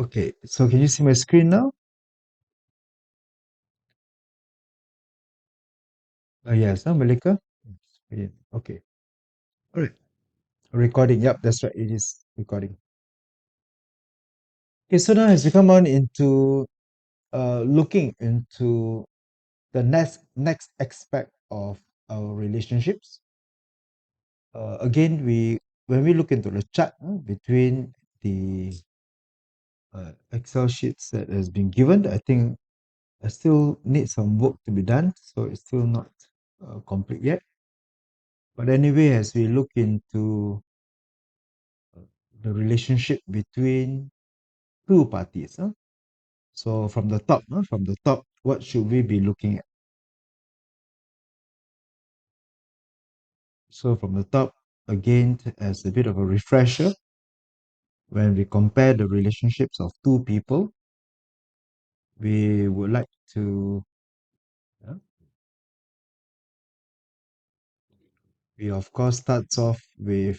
Okay, so can you see my screen now? Yes, Malika? Yeah, okay. All right. Recording. Yep, that's right. It is recording. Okay, so now as we come on into looking into the next aspect of our relationships. Again, we when we look into the chart between the Excel sheets that has been given, I think I still need some work to be done, so it's still not complete yet. But anyway, as we look into the relationship between two parties. So from the top, what should we be looking at? So from the top, again, as a bit of a refresher, when we compare the relationships of two people, we would like to, uh, we of course starts off with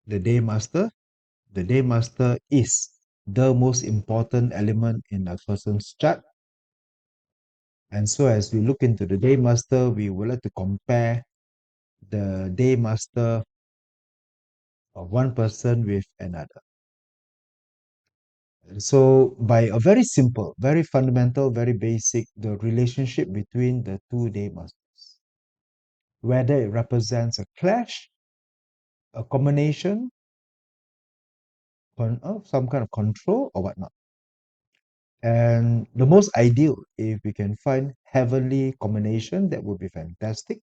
the day master. The day master is the most important element in a person's chart. And so as we look into the day master, we would like to compare the day master of one person with another. So by a very simple, very fundamental, very basic, the relationship between the two day masters, whether it represents a clash, a combination, some kind of control or whatnot. And the most ideal, if we can find heavenly combination, that would be fantastic.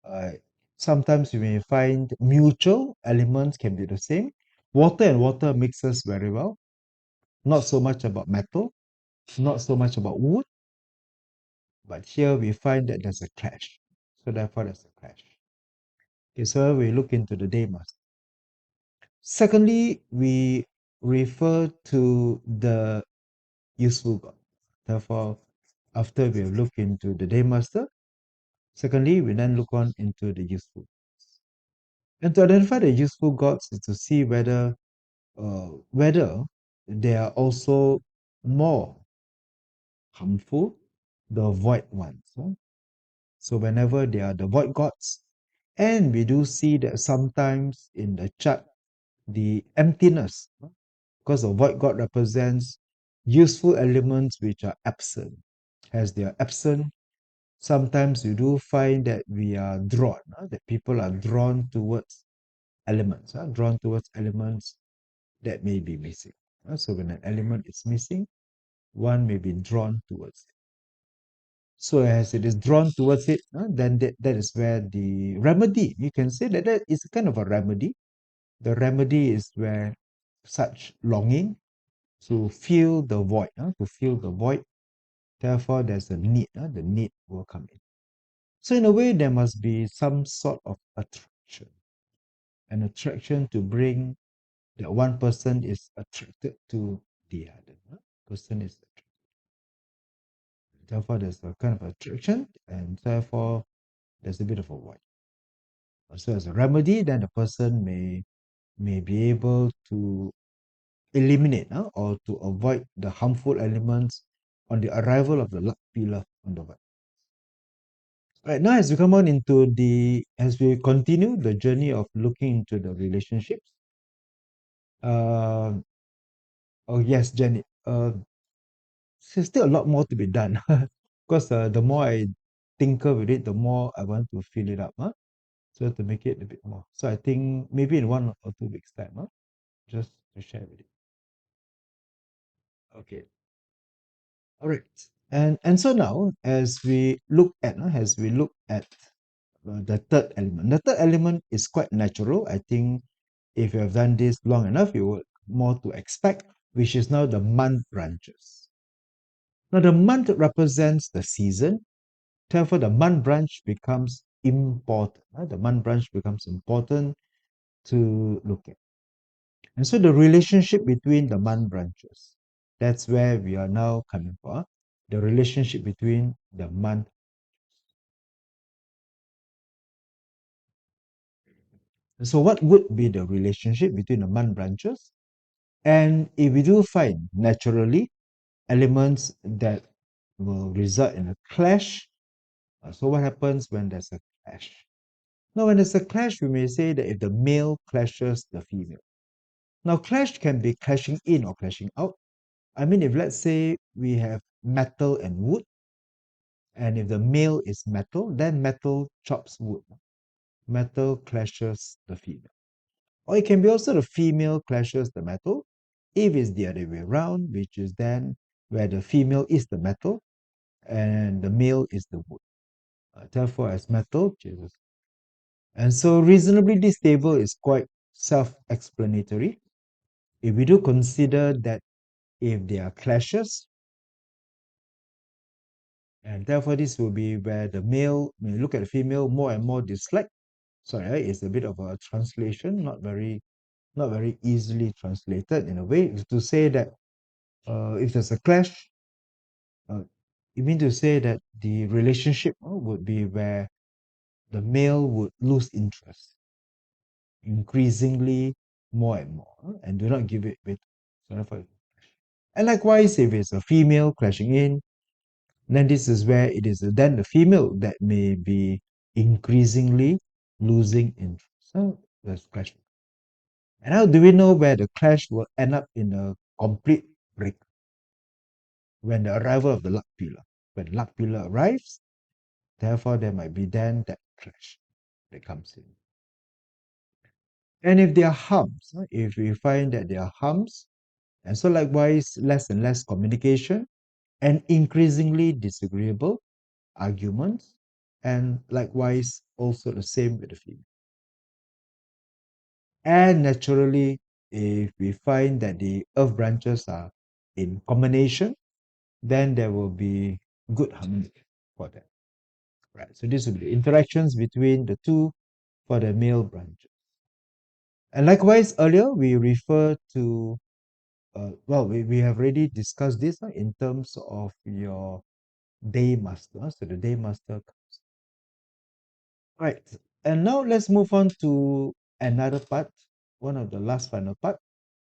Uh, Sometimes you may find mutual elements can be the same. Water and water mixes very well. Not so much about metal, not so much about wood, but here we find that there's a clash. So therefore there's a clash. Okay, so we look into the day master. Secondly, we refer to the useful God. Therefore, after we have looked into the day master, secondly, we then look on into the useful. And to identify the useful gods is to see whether they are also more harmful, the void ones. So whenever they are the void gods, and we do see that sometimes in the chart, the emptiness, because the void god represents useful elements which are absent. As they are absent, sometimes you do find that we are drawn, that people are drawn towards elements, drawn towards elements that may be missing. So when an element is missing, one may be drawn towards it. So as it is drawn towards it, then that is where the remedy, you can say that that is kind of a remedy. The remedy is where such longing to fill the void, to fill the void. Therefore, there's a need, the need will come in. So in a way, there must be some sort of attraction, an attraction to bring that one person is attracted to the other. Person is attracted. Therefore, there's a kind of attraction, and therefore, there's a bit of a void. So as a remedy, then the person may be able to eliminate or to avoid the harmful elements on the arrival of the luck pillar on the right. Right now, as we come on into as we continue the journey of looking into the relationships, uh, oh yes, Jenny, there's still a lot more to be done because the more I tinker with it, the more I want to fill it up, so to make it a bit more. So I think maybe in 1 or 2 weeks time, just to share with you. Okay. All right. And so now as we look at the third element. The third element is quite natural. I think if you have done this long enough, you would more to expect, which is now the month branches. Now the month represents the season. Therefore, the month branch becomes important. The month branch becomes important to look at. And so the relationship between the month branches, that's where we are now coming for. The relationship between the month. So what would be the relationship between the month branches? And if we do find naturally elements that will result in a clash, so what happens when there's a clash? Now, when there's a clash, we may say that if the male clashes the female. Now, clash can be clashing in or clashing out. I mean, if let's say we have metal and wood, and if the male is metal, then metal chops wood. Metal clashes the female. Or it can be also the female clashes the metal, if it's the other way around, which is then where the female is the metal and the male is the wood. Therefore, as metal chooses. And so reasonably this table is quite self-explanatory. If we do consider that if there are clashes, and therefore this will be where the male, when you look at the female, more and more dislike. Sorry, it's a bit of a translation, not very easily translated in a way, to say that if there's a clash, you mean to say that the relationship would be where the male would lose interest increasingly more and more and do not give it with. So therefore, and likewise, if it's a female crashing in, then this is where it is then the female that may be increasingly losing interest. So that's clash. And how do we know where the clash will end up in a complete break? When the arrival of the luck pillar. When luck pillar arrives, therefore there might be then that clash that comes in. And if there are harms, if we find that there are harms, and so likewise less and less communication and increasingly disagreeable arguments, and likewise also the same with the female. And naturally, if we find that the earth branches are in combination, then there will be good harmony for that. Right. So this will be the interactions between the two for the male branches. And likewise, earlier we refer to, well, we have already discussed this in terms of your day master. So the day master comes. Right. And now let's move on to another part, one of the last final part.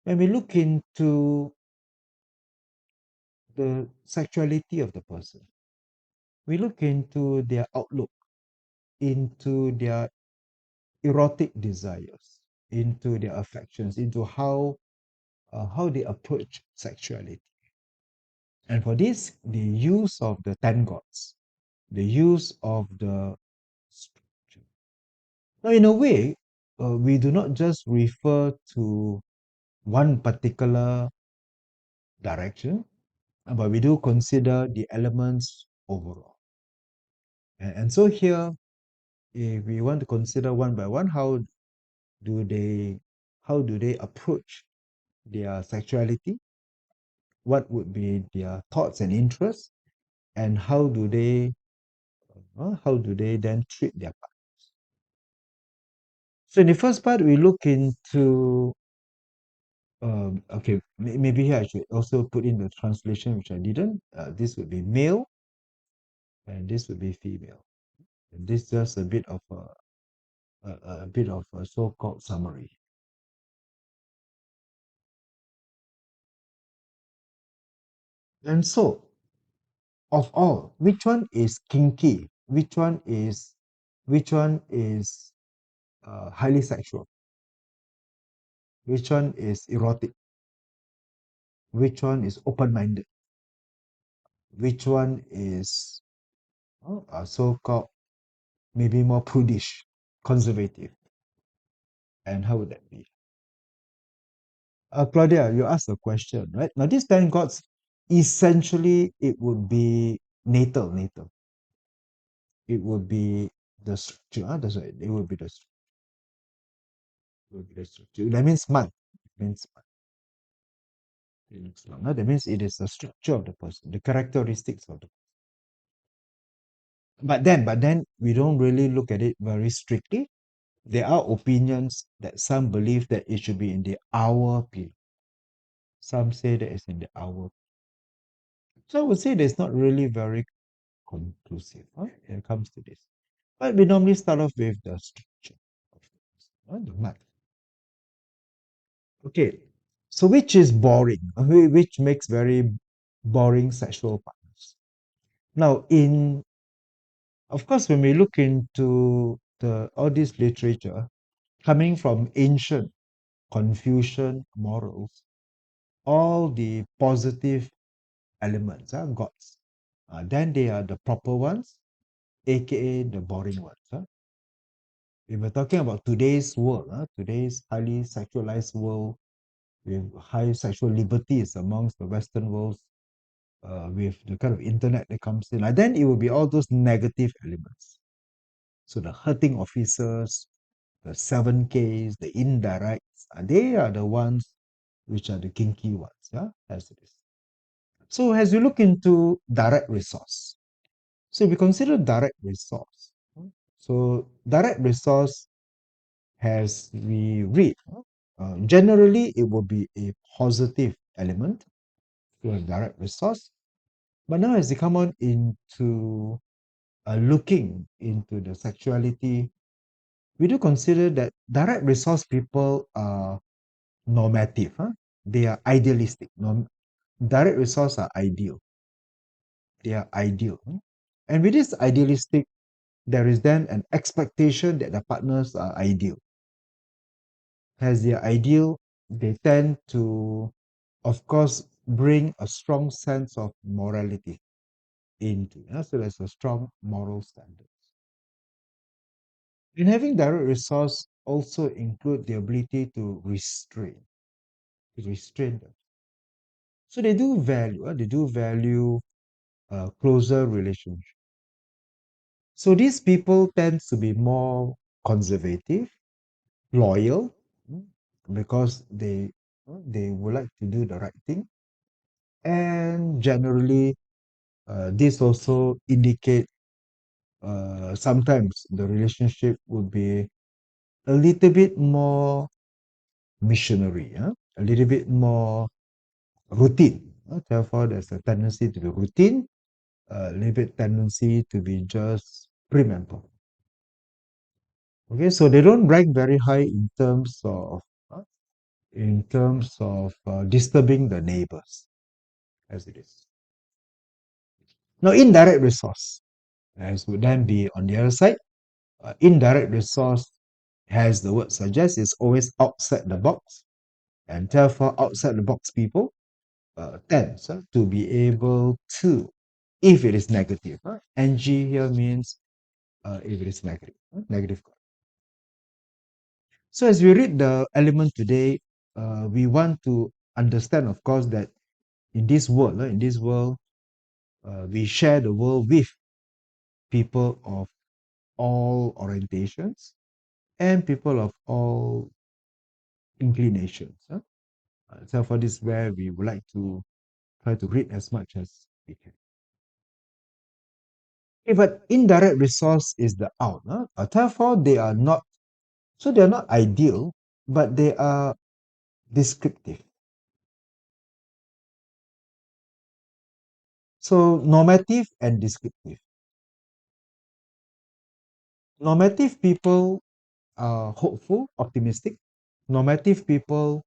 When we look into the sexuality of the person, we look into their outlook, into their erotic desires, into their affections, into how they approach sexuality. And for this, the use of the 10 gods, the use of the structure. Now, in a way, we do not just refer to one particular direction, but we do consider the elements overall. And so here, if we want to consider one by one, do they how do they approach their sexuality? What would be their thoughts and interests? And how do they then treat their partners? So in the first part, we look into okay, maybe here I should also put in the translation, which I didn't. This would be male, and this would be female. And this is just a bit of a bit of a so-called summary. And so, of all, which one is kinky? Which one is highly sexual? Which one is erotic? Which one is open-minded? Which one is so-called maybe more prudish, conservative? And how would that be? Claudia, you asked a question, right? Now, these 10 gods, essentially, it would be natal. It would be the structure. That's right. It would be the structure. That means month. It means month. It means long. That means it is the structure of the person, the characteristics of the person. But then we don't really look at it very strictly. There are opinions that some believe that it should be in the hour period. Some say that it's in the hour. So I would say that it's not really very conclusive when it comes to this. But we normally start off with the structure of the math. Okay. So which is boring, which makes very boring sexual partners. Now, of course, when we look into all this literature coming from ancient Confucian morals, all the positive elements are gods. Then they are the proper ones, aka the boring ones. If we're talking about today's world, today's highly sexualized world with high sexual liberties amongst the Western worlds, with the kind of internet that comes in, then it will be all those negative elements. So the hurting officers, the 7Ks, the indirects, they are the ones which are the kinky ones, as it is. So as you look into direct resource, so if we consider direct resource, so direct resource, as we read, generally it will be a positive element to a direct resource. But now as you come on into looking into the sexuality, we do consider that direct resource people are normative. They are idealistic. Direct resource are ideal. They are ideal. And with this idealistic, there is then an expectation that the partners are ideal. As they are ideal, they tend to, of course, bring a strong sense of morality into. So there's a strong moral standards. And having direct resource also include the ability to restrain them. So they do value closer relationship. So these people tend to be more conservative, loyal, because they would like to do the right thing, and generally, this also indicate sometimes the relationship would be a little bit more missionary, a little bit more routine. Therefore, there's a tendency to be routine, a little bit tendency to be just prim and proper. Okay, so they don't rank very high uh, in terms of disturbing the neighbors, as it is. Now, indirect resource, as would then be on the other side. Indirect resource, as the word suggests, is always outside the box, and therefore outside the box people tends to be able to, if it is negative. Ng here means if it is negative, negative. So as we read the element today, we want to understand, of course, that in this world, we share the world with people of all orientations and people of all inclinations. So for this, where we would like to try to read as much as we can. Okay, but indirect resource is the out. Therefore, they are not, so they are not ideal, but they are descriptive. So normative and descriptive. Normative people are hopeful, optimistic. Normative people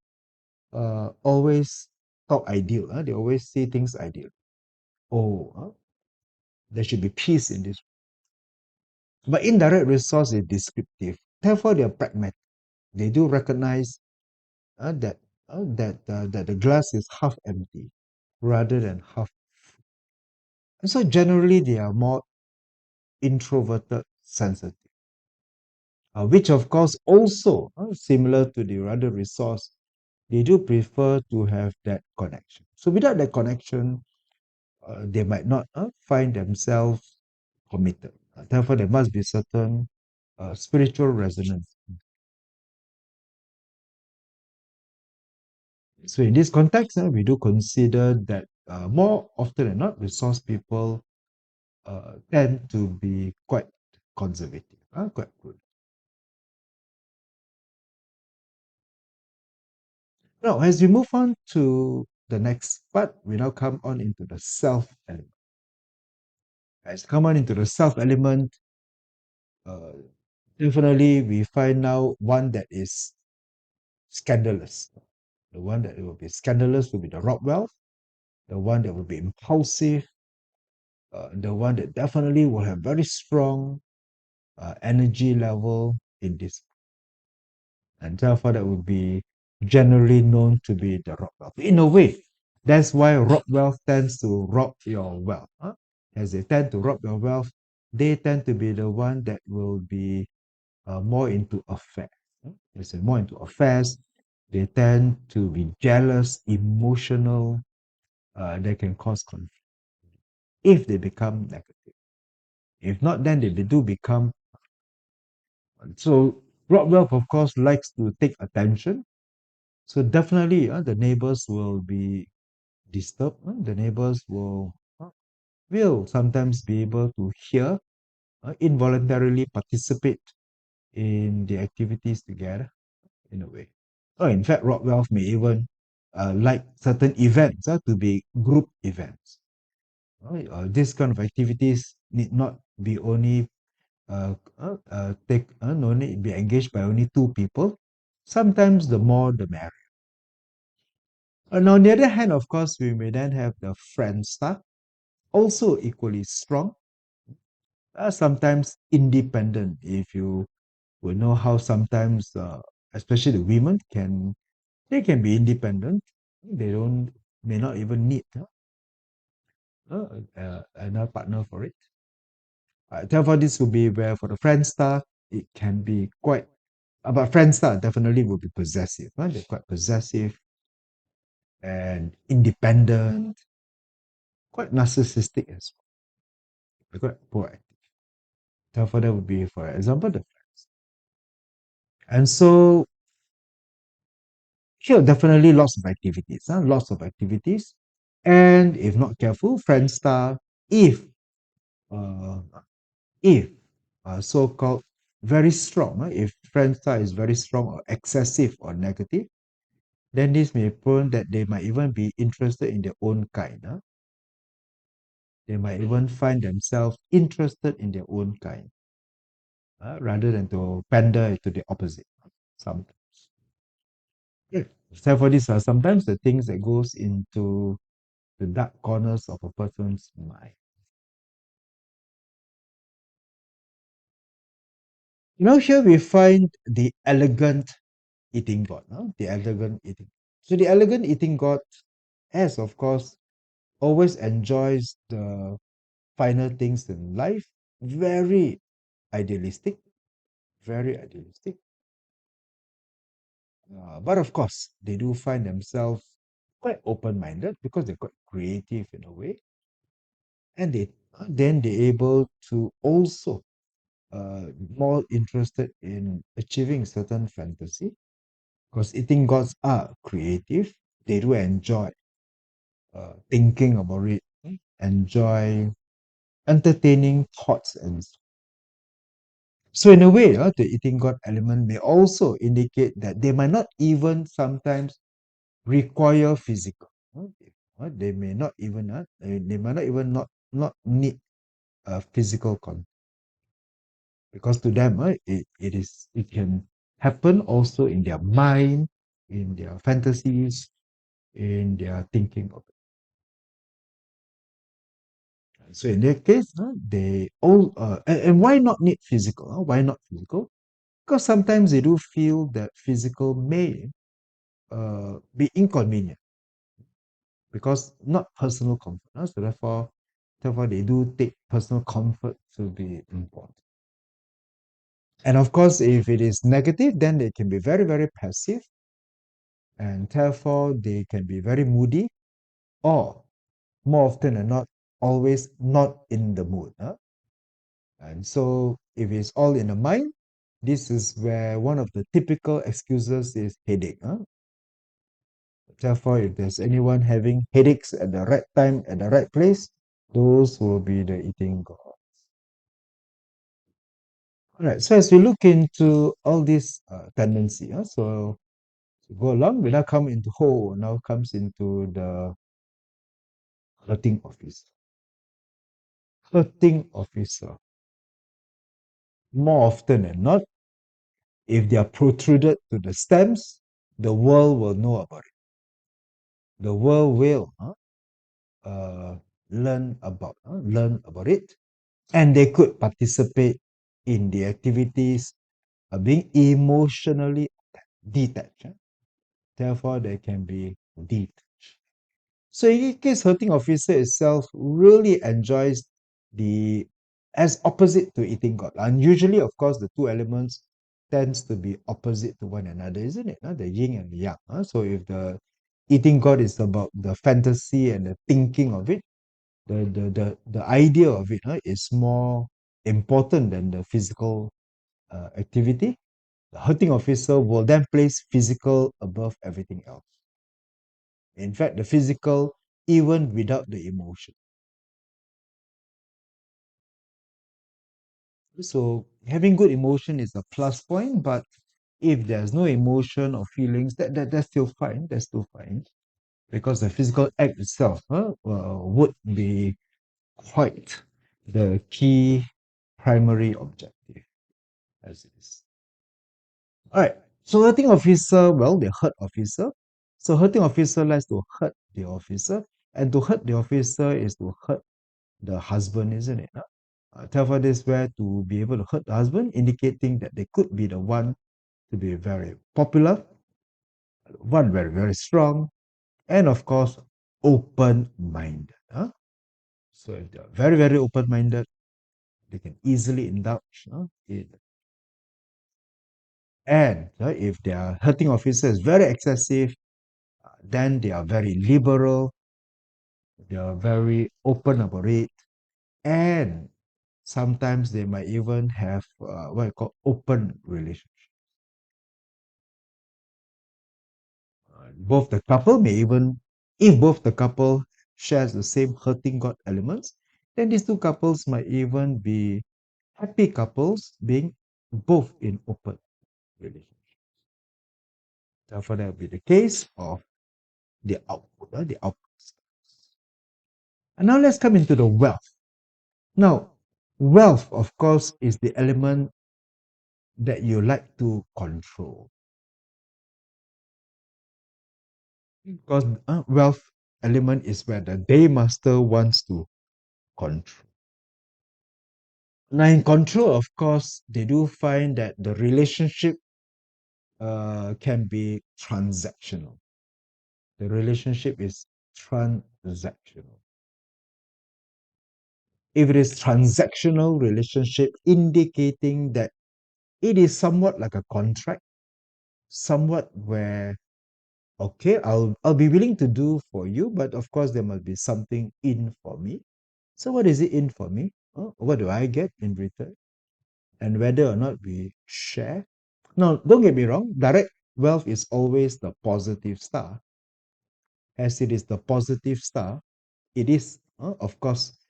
always talk ideal. They always see things ideal. There should be peace in this. But indirect resource is descriptive. Therefore, they are pragmatic. They do recognize that the glass is half empty rather than half. And so generally, they are more introverted, sensitive, which of course also similar to the other resource, they do prefer to have that connection. So without that connection, they might not find themselves committed. Therefore, there must be certain spiritual resonance. So in this context, we do consider that more often than not, resource people tend to be quite conservative, quite good. Now, as we move on to the next part, we now come on into the self element. As we come on into the self element, uh, definitely we find now one that is scandalous. The one that will be scandalous will be the Rockwell. The one that will be impulsive, the one that definitely will have very strong energy level in this. And therefore, that would be generally known to be the rock wealth. In a way, that's why rock wealth tends to rob your wealth. Huh? As they tend to rob your wealth, they tend to be the one that will be more into affairs. Huh? They say more into affairs. They tend to be jealous, emotional. They can cause conflict if they become negative. If not, then they do become. So Rockwell, of course, likes to take attention. So definitely, the neighbors will be disturbed. The neighbors will sometimes be able to hear, involuntarily participate in the activities together in a way. Or in fact, Rockwell may even like certain events to be group events. This kind of activities need not be only no need be engaged by only two people. Sometimes the more the merrier. And on the other hand, of course, we may then have the Friendster, also equally strong, sometimes independent. If you will know how sometimes, especially the women, they can be independent. They don't may not even need another partner for it. Therefore, this will be where for the Friendster, it can be quite. But Friendster definitely will be possessive. They're quite possessive and independent, quite narcissistic as well. They're quite proactive. Therefore, that would be, for example, the friends. And so here, definitely lots of activities, lots of activities. And if not careful, Friendster, if uh, if so-called very strong, if Friendster is very strong or excessive or negative, then this may prone that they might even be interested in their own kind. They might even find themselves interested in their own kind, rather than to pander to the opposite. Sometimes. Yeah. Therefore, these are sometimes the things that goes into the dark corners of a person's mind. Here we find the elegant eating god. The elegant eating. So the elegant eating god, as of course, always enjoys the finer things in life. Very idealistic. Very idealistic. But of course, they do find themselves quite open-minded because they're quite creative in a way, and they're able to also more interested in achieving certain fantasy because eating gods are creative. They do enjoy thinking about it, enjoy entertaining thoughts, and so in a way, the eating god element may also indicate that they might not even sometimes require physical. They may not even they might not even not need a physical contact because to them it can happen also in their mind, in their fantasies, in their thinking of it. So in their case, they all and why not need physical? Why not physical? Because sometimes they do feel that physical may be inconvenient because not personal comfort. So therefore, they do take personal comfort to be important. And of course, if it is negative, then they can be very, very passive, and therefore they can be very moody, or more often than not, always not in the mood. And so, if it's all in the mind, this is where one of the typical excuses is headache. Therefore, if there's anyone having headaches at the right time, at the right place, those will be the eating gods. All right. So as we look into all these tendency, so to go along, we now come into now comes into the hurting officer. Hurting officer. More often than not, if they are protruded to the stems, the world will know about it. the world will uh, learn about it, and they could participate in the activities being emotionally detached. Therefore, they can be detached. So in case hurting officer itself really enjoys the as opposite to eating God. And usually, of course, the two elements tends to be opposite to one another, isn't it? The yin and the yang. So if the eating God is about the fantasy and the thinking of it, the idea of it is more important than the physical activity. The hurting officer will then place physical above everything else. In fact, the physical even without the emotion. So having good emotion is a plus point, but if there's no emotion or feelings, that's still fine. That's still fine because the physical act itself would be quite the key primary objective as it is. All right. So hurting officer, well, they hurt officer. So hurting officer likes to hurt the officer, and to hurt the officer is to hurt the husband, isn't it? Therefore, this where to be able to hurt the husband, indicating that they could be the one to be very popular, one very, very strong, and of course, open-minded. So if they're very, very open-minded, they can easily indulge in. And if their hurting officer is very excessive, then they are very liberal, they are very open about it, and sometimes they might even have what I call open relationship. Both the couple may even, if both the couple shares the same hurting God elements, then these two couples might even be happy couples being both in open relationship. Therefore, that will be the case of the output, the output. And now let's come into the wealth. Now, wealth, of course, is the element that you like to control. Because wealth element is where the day master wants to control. Now, in control, of course, they do find that the relationship can be transactional. The relationship is transactional. If it is transactional relationship, indicating that it is somewhat like a contract, somewhat where okay, I'll be willing to do for you, but of course there must be something in for me. So what is it in for me? What do I get in return? And whether or not we share. Now, don't get me wrong, direct wealth is always the positive star. As it is the positive star, it is, of course,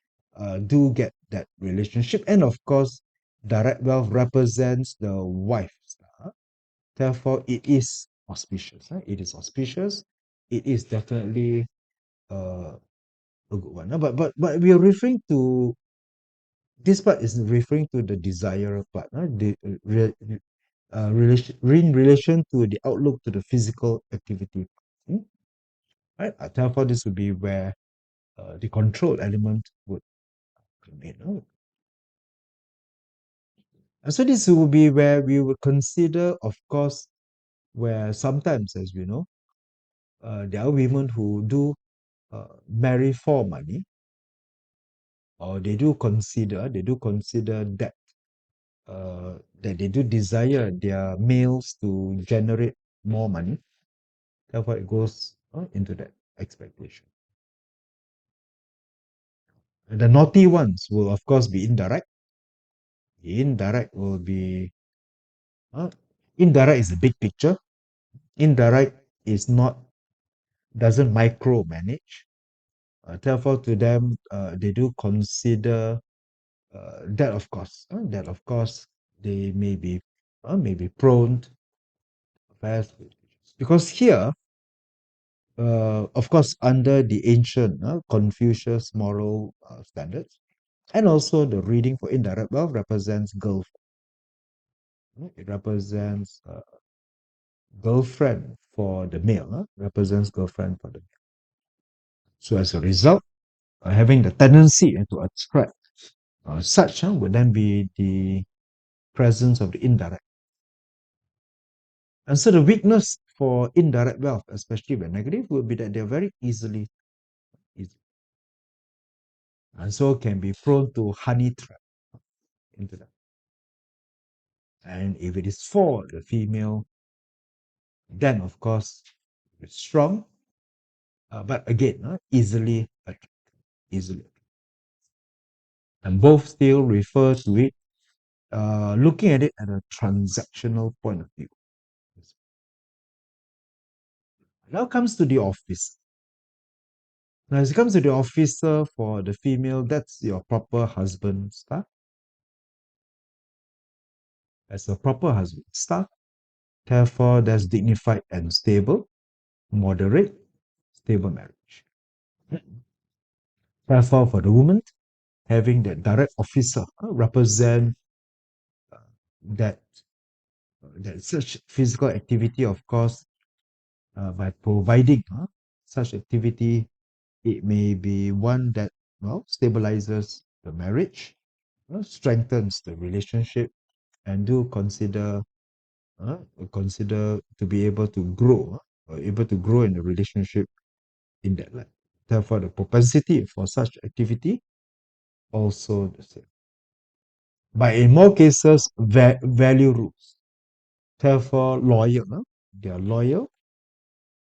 do get that relationship. And of course, direct wealth represents the wife star. Therefore, it is auspicious. It is auspicious. It is definitely a good one. But we are referring to this part is referring to the desire part. In relation to the outlook to the physical activity. Hmm? Right? Therefore, this would be where the control element would come in. And so this will be where we would consider, of course, where sometimes, as we know, there are women who do marry for money, or they do consider that they do desire their males to generate more money. Therefore, it goes into that expectation. And the naughty ones will, of course, be indirect. The indirect will be uh, indirect is a big picture. Indirect is not doesn't micromanage. Therefore, to them, they do consider that of course they may be prone to affairs because here, of course, under the ancient Confucius moral standards, and also the reading for indirect wealth represents girlfriend. It represents girlfriend for the male. Represents girlfriend for the male. So as a result, having the tendency to attract such would then be the presence of the indirect. And so the weakness for indirect wealth, especially when negative, would be that they're very easily, and so can be prone to honey trap into that. And if it is for the female, then of course it's strong, but again, easily attracted, easily. And both still refer to it, looking at it at a transactional point of view. Now comes to the office. Now, as it comes to the officer for the female, that's your proper husband star. As a proper husband star, therefore, that's dignified and stable, moderate, stable marriage. Therefore, for the woman, having that direct officer represent that that such physical activity, of course, by providing such activity, it may be one that stabilizes the marriage, strengthens the relationship, and do uh, consider to be able to grow, or able to grow in the relationship in that light. Therefore, the propensity for such activity also the same. But in more cases, value rules. Therefore, loyal. They are loyal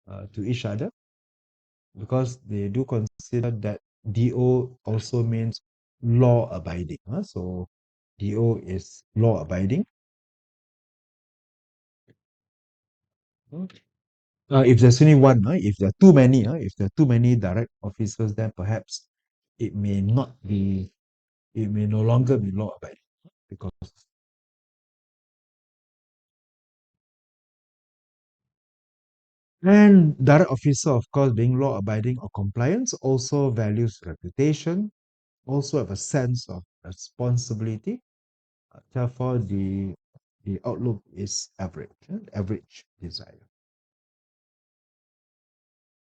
to each other because they do consider that DO also means law abiding. So DO is law abiding. If there's only one, if there are too many, if there are too many direct officers, then perhaps it may not be, it may no longer be law abiding because. And direct officer, of course, being law abiding or compliance, also values reputation, also have a sense of responsibility. Therefore, the outlook is average desire.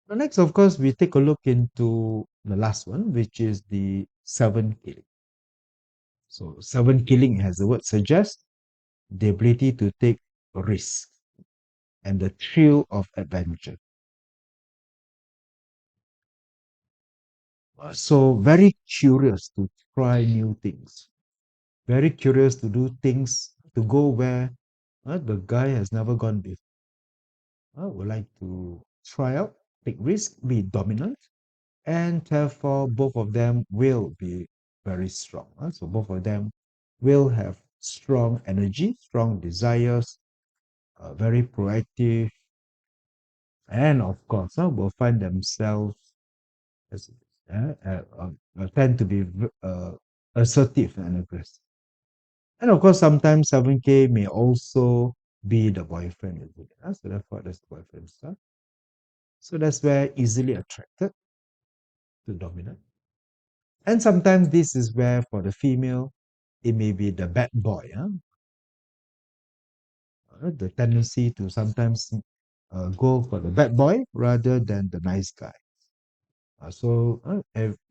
The next, of course, we take a look into the last one, which is the seven killing. So seven killing, as the word suggests, the ability to take risk and the thrill of adventure. So very curious to try new things, very curious to do things, to go where the guy has never gone before. Would like to try out, take risk, be dominant, and therefore both of them will be very strong. So both of them will have strong energy, strong desires, very proactive, and of course will find themselves as, tend to be assertive and aggressive. And of course, sometimes 7K may also be the boyfriend, isn't it? So therefore, that's the boyfriend stuff. So that's where easily attracted to dominant. And sometimes this is where for the female, it may be the bad boy. The tendency to sometimes go for the bad boy rather than the nice guy.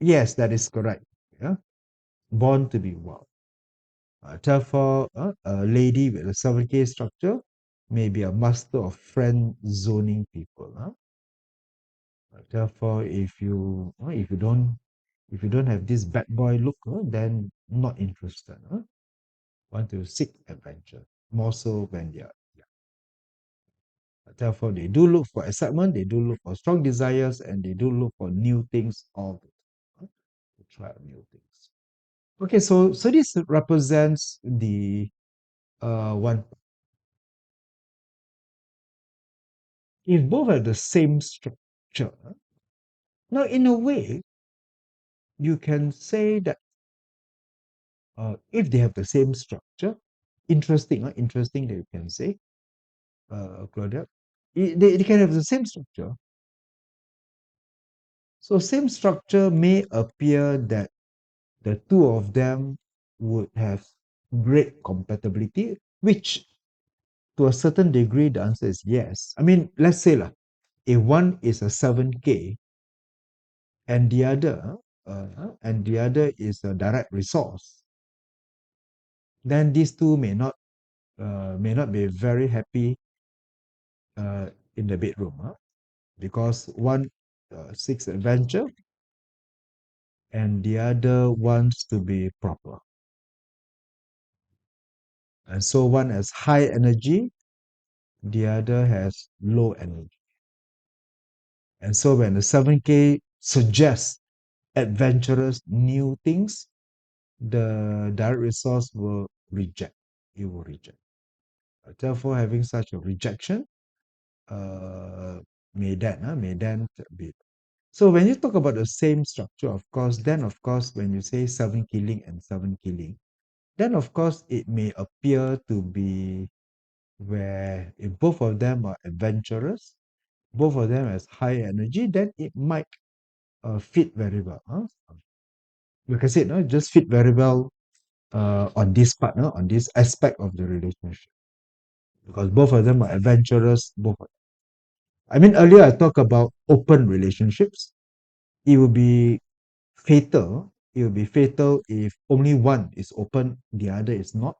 Yes, that is correct. Yeah, born to be wild. Therefore, a lady with a 7K structure may be a master of friend zoning people. Therefore, if you don't have this bad boy look, then not interested. Want to seek adventure more so when they are young. Therefore, they do look for excitement, they do look for strong desires, and they do look for new things all the time. To try out new things. Okay, so this represents the one. If both have the same structure, now in a way, you can say that if they have the same structure, interesting that you can say, Claudia, they can have the same structure. So same structure may appear that the two of them would have great compatibility, which to a certain degree, the answer is yes. I mean, let's say if one is a 7K and the other is a direct resource, then these two may not be very happy uh, in the bedroom, because one seeks adventure and the other wants to be proper. And so one has high energy, the other has low energy. And so when the 7K suggests adventurous new things, the direct resource will reject. It will reject. Therefore, having such a rejection uh, may then be. So when you talk about the same structure, of course, then of course, when you say seven killing and seven killing, then of course it may appear to be where if both of them are adventurous, both of them has high energy, then it might fit very well. Like I said, just fit very well on this part, on this aspect of the relationship. Because both of them are adventurous, both of them. I mean, earlier I talked about open relationships. It will be fatal. It will be fatal if only one is open, the other is not.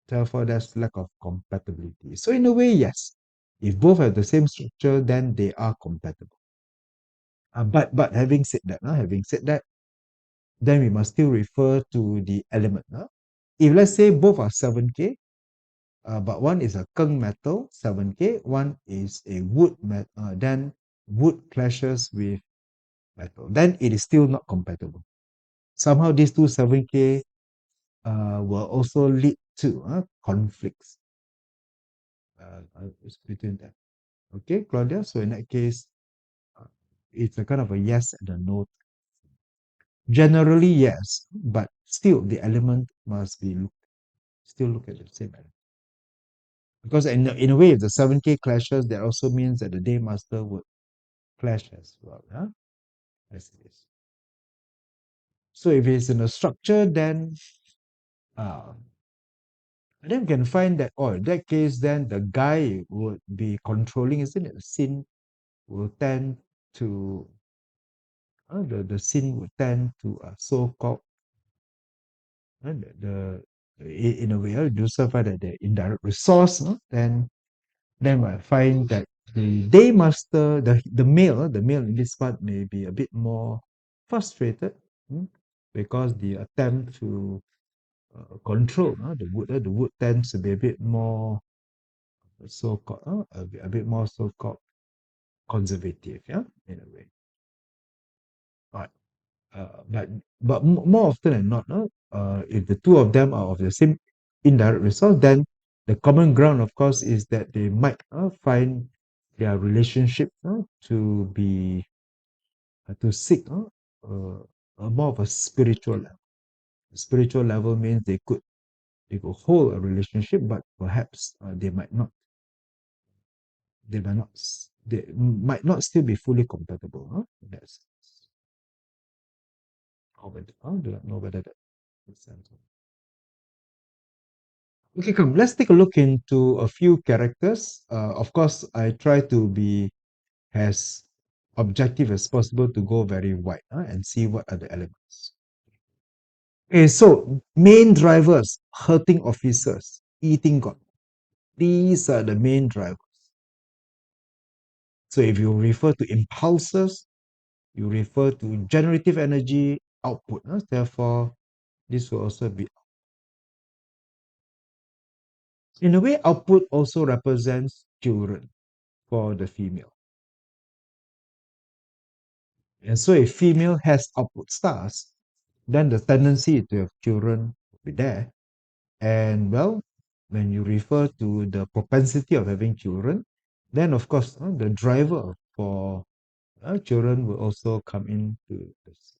Therefore, there's lack of compatibility. So in a way, yes, if both have the same structure, then they are compatible. But having said that, then we must still refer to the element. If let's say both are 7K, but one is a keng metal 7K, one is a wood metal, then wood clashes with metal, then it is still not compatible. Somehow these two 7K will also lead to conflicts between them. Okay, Claudia. So in that case, uh, it's a kind of a yes and a no. Generally, yes, but still the element must be still look at the same element. Because in a way, if the 7K clashes, that also means that the day master would clash as well. As it is. So if it's in a structure, uh, then you can find that, in that case, then the guy would be controlling, isn't it? The sin will tend to, the sin would tend to so-called, in a way, do survive that the indirect resource, then I find that the day master, the male in this part may be a bit more frustrated, because the attempt to control the wood tends to be a bit more so-called a bit more so-called conservative, in a way. But more often than not, if the two of them are of the same indirect resource, then the common ground, of course, is that they might find their relationship to be to seek a more of a spiritual level. Spiritual level means they could hold a relationship, but perhaps they might not still be fully compatible. In that sense. Do not know whether that makes sense. Okay, come. Let's take a look into a few characters. Of course, I try to be as objective as possible to go very wide and see what are the elements. Okay, so main drivers: hurting officers, eating God. These are the main drivers. So if you refer to impulses, you refer to generative energy output. Therefore, this will also be. In a way, output also represents children for the female. And so if female has output stars, then the tendency to have children will be there. And well, when you refer to the propensity of having children, then of course the driver for children will also come into this.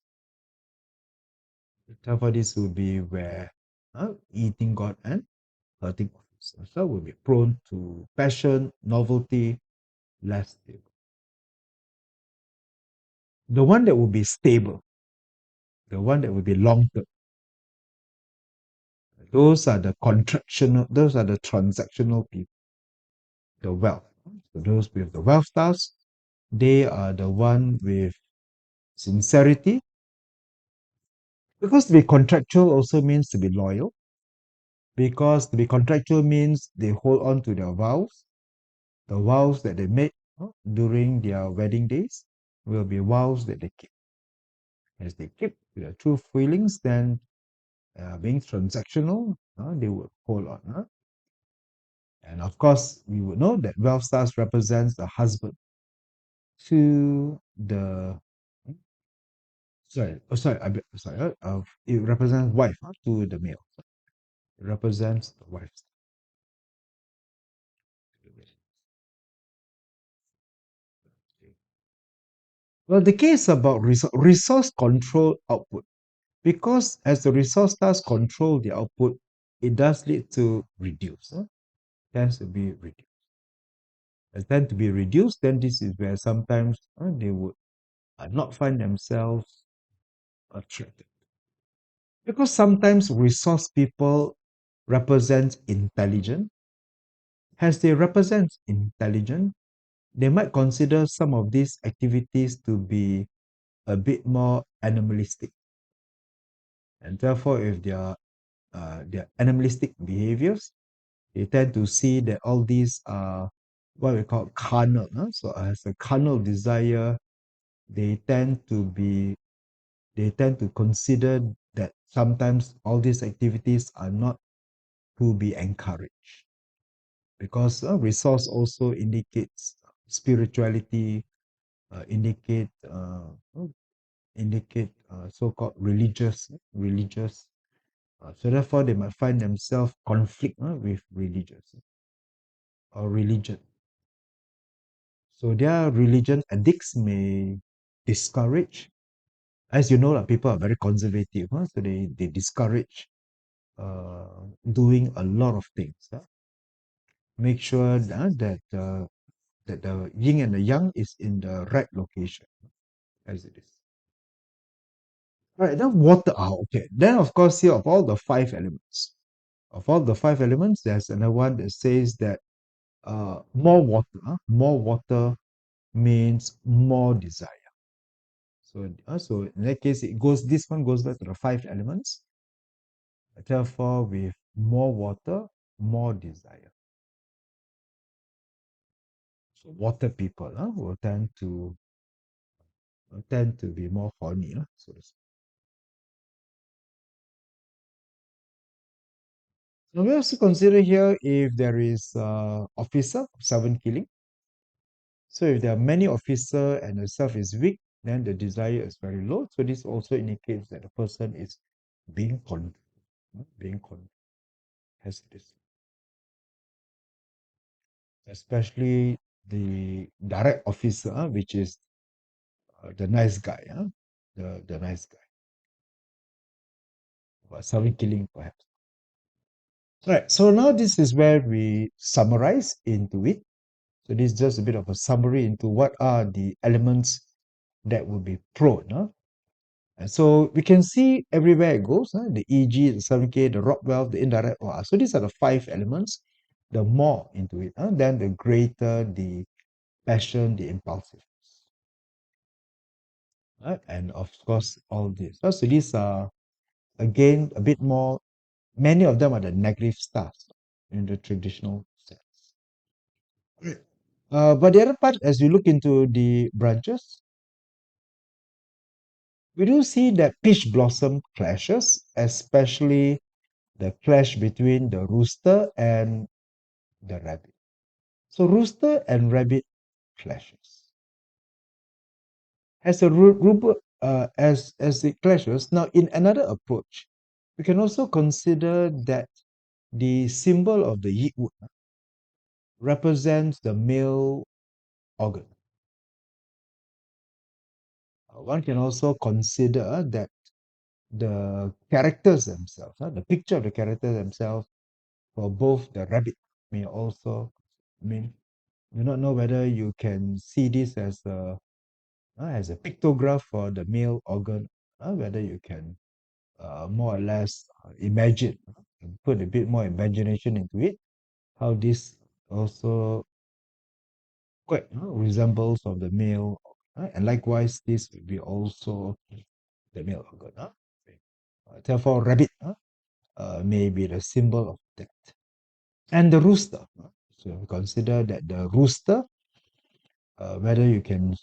Therefore, this will be where eating God and hurting officers. So will be prone to passion, novelty, less stable. The one that will be stable, the one that will be long term, those are the transactional people, the wealth. So those with the wealth stars, they are the one with sincerity, because to be contractual also means to be loyal, because to be contractual means they hold on to their vows. The vows that they made during their wedding days will be vows that they keep. As they keep their true feelings, then being transactional, they will hold on. And of course, we would know that 12 stars represents the husband to the it represents wife to the male. It represents the wife. Well, the case about resource control output, because as the resource does control the output, it does lead to reduce. Tends to be reduced. As tend to be reduced, then this is where sometimes they would not find themselves attracted. Because sometimes resource people represent intelligent. As they represent intelligent, they might consider some of these activities to be a bit more animalistic. And therefore, if their animalistic behaviors, they tend to see that all these are what we call carnal. So as a carnal desire, they tend to be they tend to consider that sometimes all these activities are not to be encouraged, because resource also indicates spirituality, indicate so-called religious. So therefore, they might find themselves conflict with religious or religion. So their religion addicts may discourage. As you know, like, people are very conservative, so they discourage doing a lot of things. Make sure that the yin and the yang is in the right location, as it is. All right, then water. Okay. Then of course, here of all the five elements, there's another one that says that more water. More water means more desire. So in that case, this one goes back to the five elements. Therefore, with more water, more desire. So water people will tend to be more horny, so to speak. Now we also consider here if there is officer, servant killing. So if there are many officer and the self is weak, then the desire is very low. So this also indicates that the person is being con has this, especially the direct officer, which is the nice guy, the nice guy, or servant killing perhaps. Right. So now this is where we summarize into it. So this is just a bit of a summary into what are the elements that will be prone. And so we can see everywhere it goes, the EG, the 7K, the rock valve, the indirect OR. So these are the five elements. The more into it, then the greater the passion, the impulsive. Right? And of course, all this. So these are, again, a bit more, many of them are the negative stars in the traditional sense. Right. But the other part, as we look into the branches, we do see that peach blossom clashes, especially the clash between the rooster and the rabbit. So rooster and rabbit clashes. As a as it clashes, now in another approach, we can also consider that the symbol of the yeetwood represents the male organ. One can also consider that the characters themselves, the picture of the characters themselves for both the rabbit may also, I mean, do not know whether you can see this as a pictograph for the male organ, whether you can more or less imagine and put a bit more imagination into it, how this also quite resembles of the male. And likewise, this will be also the male organ. Therefore, rabbit may be the symbol of death. And the rooster. So consider that the rooster, whether you can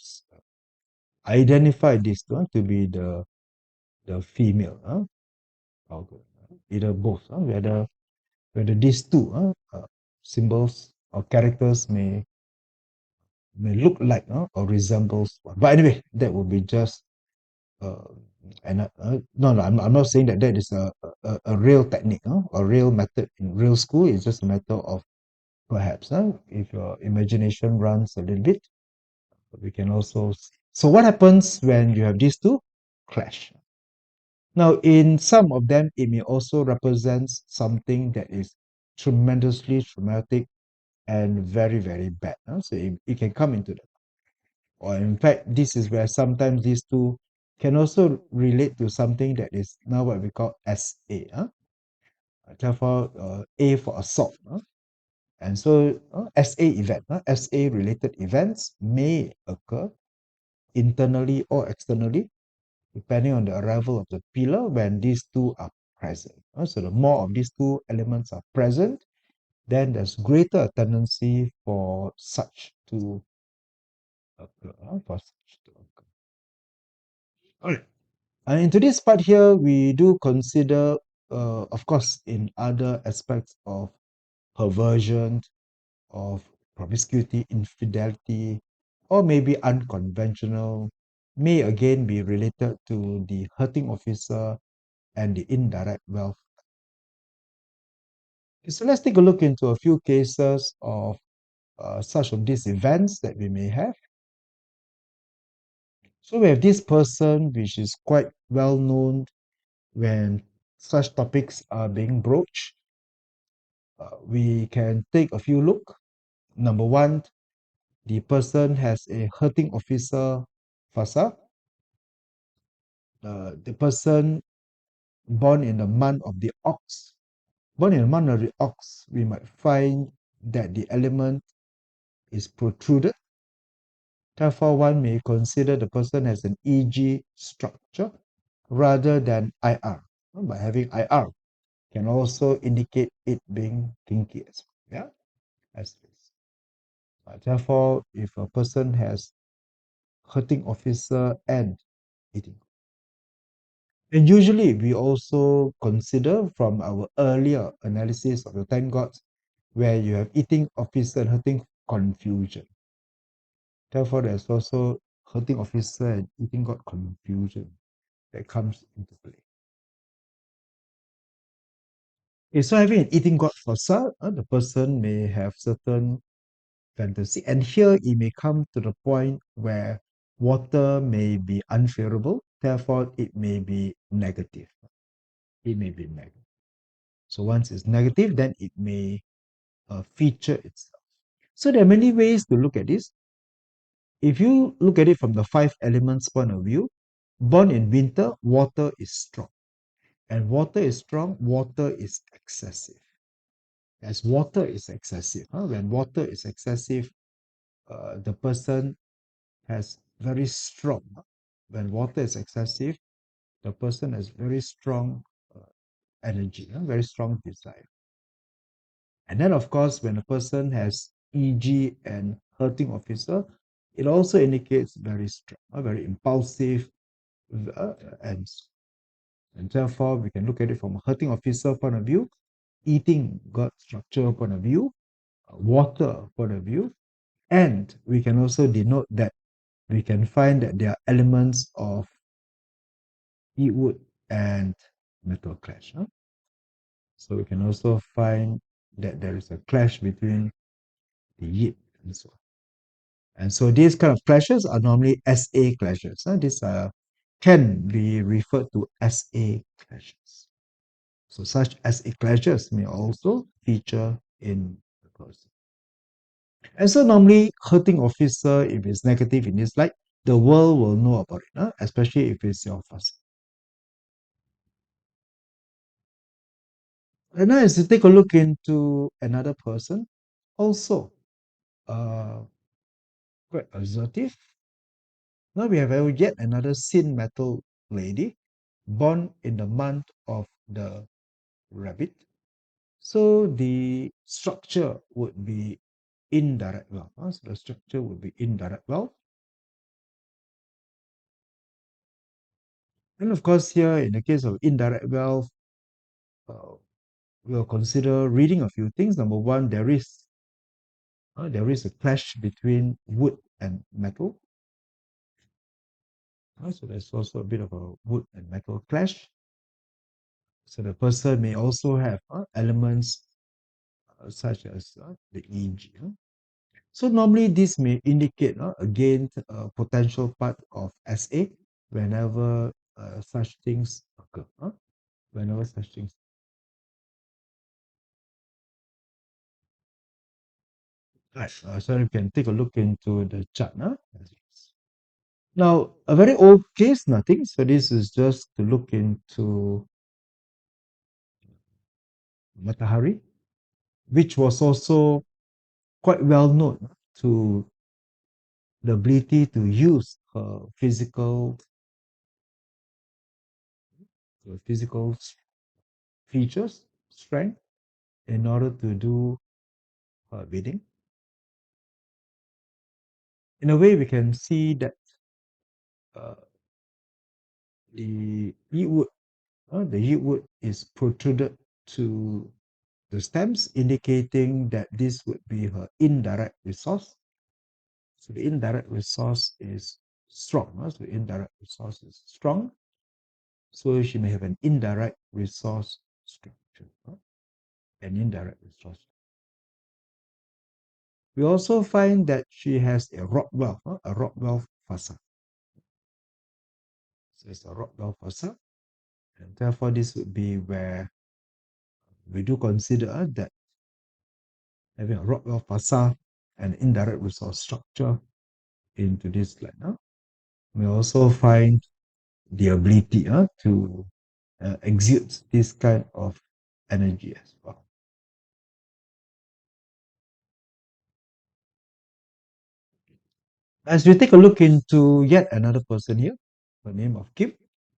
identify this to be the female organ, either both, whether these two symbols or characters may look like or resembles one. But anyway, that would be just uh, no, I'm not saying that that is a real technique or real method in real school. It's just a matter of perhaps if your imagination runs a little bit, we can also see. So what happens when you have these two clash? Now, in some of them, it may also represent something that is tremendously traumatic and very, very bad. So it can come into that. Or in fact, this is where sometimes these two can also relate to something that is now what we call SA. Therefore, A for assault. And so SA event, SA related events may occur internally or externally, depending on the arrival of the pillar when these two are present. So the more of these two elements are present, then there's greater tendency for such to occur. All right. And into this part here, we do consider, of course, in other aspects of perversion, of promiscuity, infidelity, or maybe unconventional, may again be related to the hurting officer and the indirect wealth. Okay, so let's take a look into a few cases of such of these events that we may have. So we have this person which is quite well known when such topics are being broached. We can take a few look. Number one, the person has a hurting officer fasa. The person born in the month of the ox. Born in the month of the ox, we might find that the element is protruded. Therefore, one may consider the person as an EG structure rather than IR. By having IR can also indicate it being kinky as well. Yeah, as this. Therefore, if a person has hurting officer and eating. And usually we also consider from our earlier analysis of the 10 gods where you have eating officer and hurting confusion. Therefore, there's also hurting officer and eating god confusion that comes into play. Okay, so having an eating god fasa, the person may have certain fantasy. And here it may come to the point where water may be unfavorable, therefore it may be negative. It may be negative. So once it's negative, then it may feature itself. So there are many ways to look at this. If you look at it from the five elements point of view, born in winter, water is strong. And water is strong, water is excessive. As water is excessive, when water is excessive, the person has very strong. When water is excessive, the person has very strong energy, very strong desire. And then, of course, when a person has EG and hurting officer, it also indicates very strong, very impulsive, uh, and and therefore we can look at it from a hurting officer point of view, eating god structure point of view, water point of view, and we can also denote that we can find that there are elements of heat wood and metal clash. So we can also find that there is a clash between the yip and so on. And so these kind of clashes are normally SA clashes. These can be referred to SA clashes. So such SA clashes may also feature in the person. And so normally hurting officer, if it's negative in this light, the world will know about it, especially if it's your first. And now as you take a look into another person, also uh, quite assertive, Now we have yet another sin metal lady born in the month of the rabbit. So the structure would be indirect wealth. So the structure would be indirect wealth. And of course, here in the case of indirect wealth, uh, we'll consider reading a few things. Number one, there is a clash between wood and metal. So there's also a bit of a wood and metal clash. So the person may also have elements such as the EG. So normally this may indicate again a potential part of SA whenever such things occur. Whenever such things. Right. So you can take a look into the chart. Now, a very old case, nothing. So this is just to look into Matahari, which was also quite well known to the ability to use her physical features, strength, in order to do her bidding. In a way, we can see that uh, the yeetwood is protruded to the stems, indicating that this would be her indirect resource. So the indirect resource is strong. So the indirect resource is strong. So she may have an indirect resource structure. An indirect resource. We also find that she has a Rockwell facade. So it's a Rockwell facade. And therefore, this would be where we do consider that having a Rockwell facade and indirect resource structure into this line. We also find the ability to exude this kind of energy as well. As we take a look into yet another person here, the name of Kim,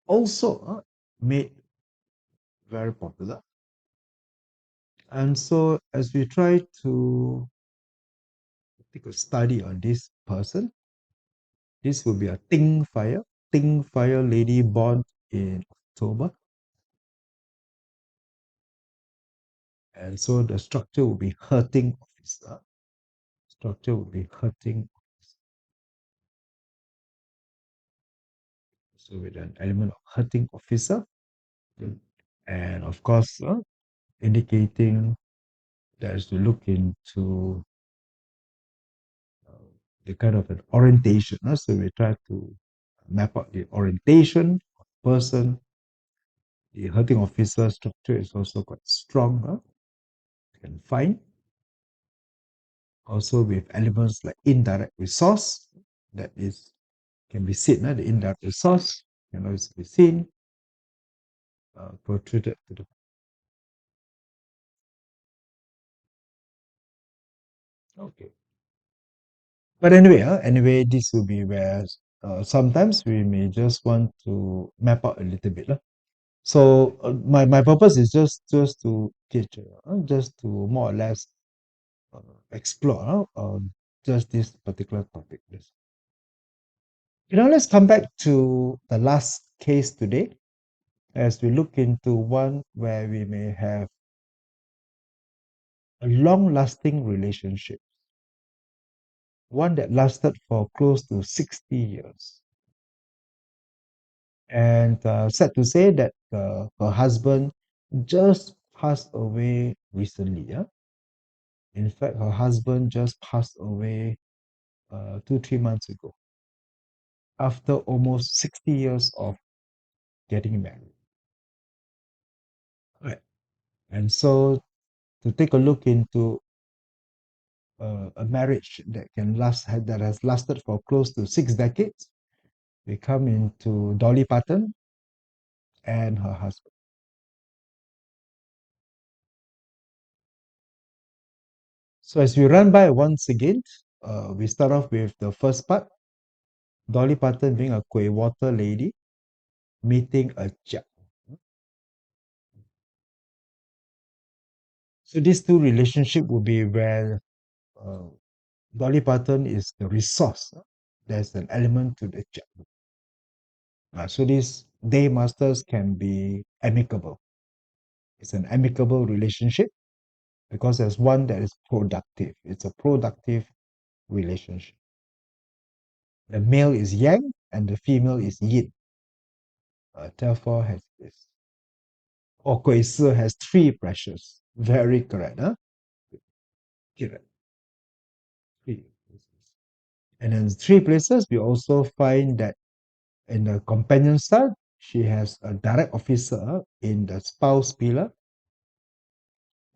also made very popular. And so as we try to take a study on this person, this will be a Ting Fire lady born in October. And so the structure will be hurting officer. Structure will be hurting. So with an element of hurting officer. And of course, indicating that is to look into the kind of an orientation. So we try to map out the orientation of the person. The hurting officer structure is also quite strong. You can find also with elements like indirect resource that is can be seen. The indirect resource can also be seen protruded to the. Okay. But anyway, this will be where sometimes we may just want to map out a little bit. So my purpose is just to teach, just to more or less explore just this particular topic. Let's come back to the last case today as we look into one where we may have a long-lasting relationship, one that lasted for close to 60 years. And sad to say that her husband just passed away recently. In fact, her husband just passed away 2-3 months ago after almost 60 years of getting married. Right. And so to take a look into a marriage that has lasted for close to 6 decades, we come into Dolly Parton and her husband. So as we run by once again, we start off with the first part. Dolly Parton being a Kueh water lady meeting a Jack. So these two relationship will be where uh, Dolly Parton is the resource. There's an element to the Jack. So these day masters can be amicable. It's an amicable relationship because there's one that is productive. It's a productive relationship. The male is yang and the female is yin. Therefore, has this. Or Kuei Si has three pressures. Very correct, huh? Correct. Three places. And in three places, we also find that in the companion side, she has a direct officer in the spouse pillar.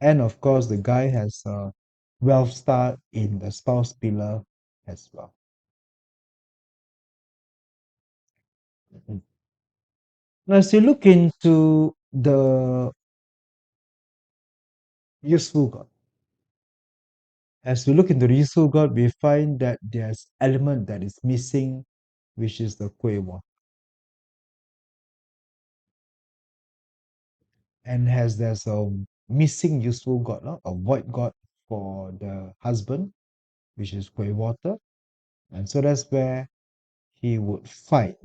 And of course, the guy has a wealth star in the spouse pillar as well. Mhm. Now, as you look into the useful God, as we look into the useful God, we find that there's element that is missing, which is the Kuei Wa. And has there's a missing useful God, a void God for the husband, which is Kuei Water. And so that's where he would fight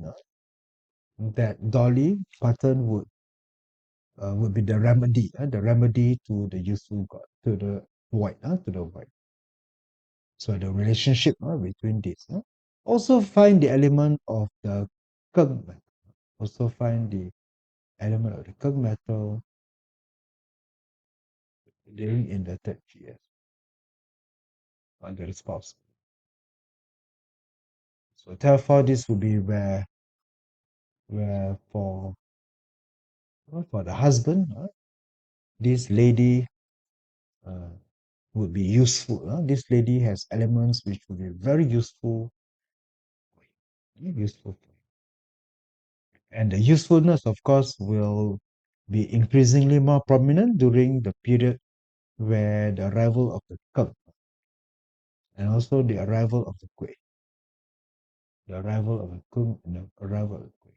that Dolly Parton would be the remedy to the useful God, to the void, to the void. So the relationship between this. Also find the element of the Keng metal. Also find the element of the Keng metal during in the third GS under the spouse. So therefore, this would be where for the husband, this lady uh, would be useful. This lady has elements which would be very useful. And the usefulness, of course, will be increasingly more prominent during the period where the arrival of the Keng and also the arrival of the Kuei. The arrival of the Keng and the arrival of the Kuei.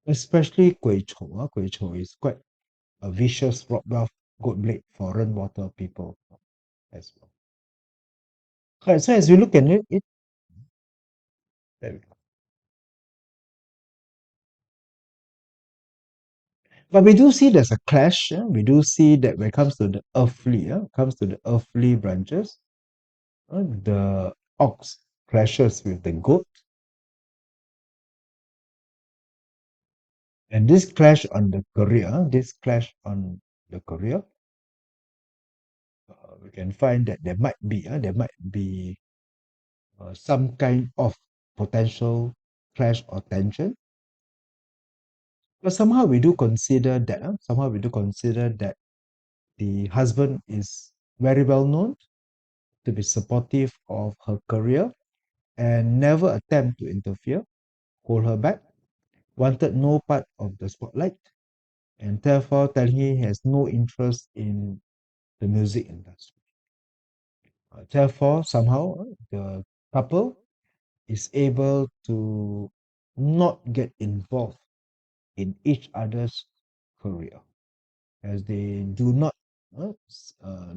Especially Kuei Chou. Kuei Chou is quite a vicious rough goat blade for rainwater people as well. Right, so as we look at it, there we go. But we do see there's a clash. We do see that when it comes to the earthly branches, the ox clashes with the goat, and this clash on the career, we can find that there might be some kind of potential clash or tension. But somehow we do consider that the husband is very well known to be supportive of her career and never attempt to interfere, hold her back, wanted no part of the spotlight, and therefore telling he has no interest in the music industry. Therefore, somehow the couple is able to not get involved in each other's career, as they do not,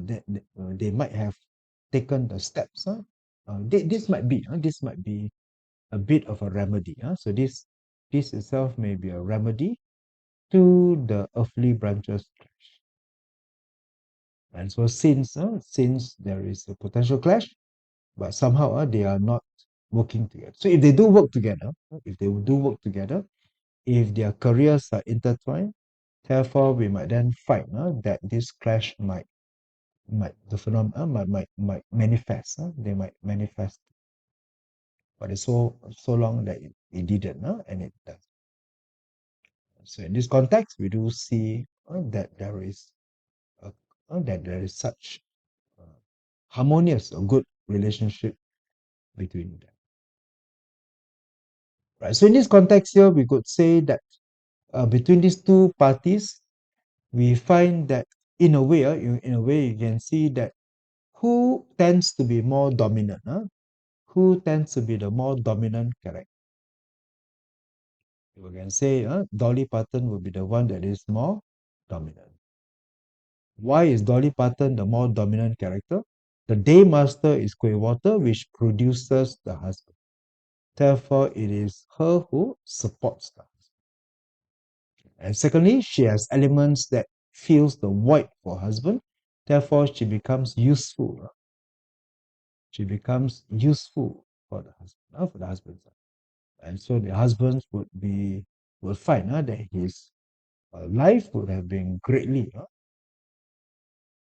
they might have taken the steps. This might be a bit of a remedy. So this itself may be a remedy to the earthly branches clash. And so since there is a potential clash, but somehow they are not working together. So if they do work together, if their careers are intertwined, therefore we might then find that this clash might the phenomenon might manifest. They might manifest, but it's so long that it didn't, and it does. So in this context, we do see that there is such uh, harmonious or good relationship between them. Right. So in this context here, we could say that between these two parties, we find that in a way, you can see that who tends to be more dominant, who tends to be the more dominant character? We can say Dolly Parton will be the one that is more dominant. Why is Dolly Parton the more dominant character? The day master is Water, which produces the husband. Therefore, it is her who supports the husband. And secondly, she has elements that fills the void for husband. Therefore, she becomes useful. She becomes useful for the husband, for the husband. And so the husbands would find that his life would have been greatly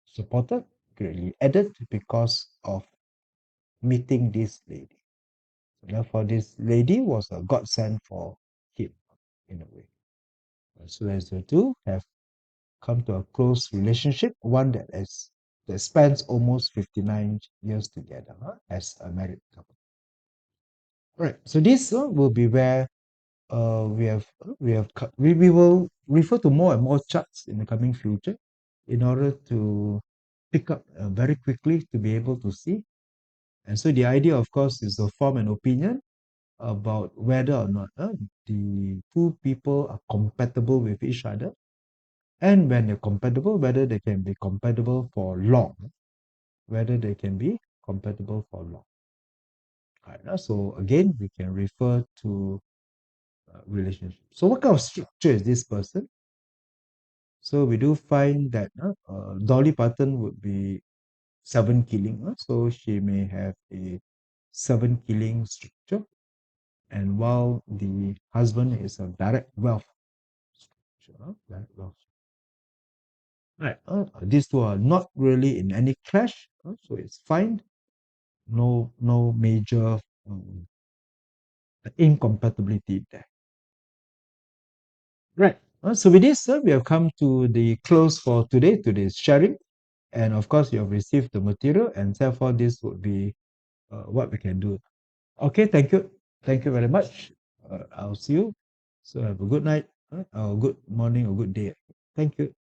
supported, greatly added because of meeting this lady. So therefore, this lady was a godsend for him in a way. So as the two have come to a close relationship, one that spans almost 59 years together as a married couple. Right. So this will be where we will refer to more and more charts in the coming future in order to pick up very quickly to be able to see. And so the idea, of course, is to form an opinion about whether or not the two people are compatible with each other, and when they're compatible, whether they can be compatible for long, whether they can be compatible for long. Right, so again, we can refer to relationship. So what kind of structure is this person? So we do find that Dolly Parton would be 7 killing. So she may have a 7 killing structure. And while the husband is a direct wealth structure, direct wealth. Right. These two are not really in any clash. So it's fine. No major incompatibility there. Right. So with this, we have come to the close for today's sharing. And of course, you have received the material, and therefore, this would be what we can do. Okay, thank you. Thank you very much. I'll see you. So have a good night, or good morning, or good day. Thank you.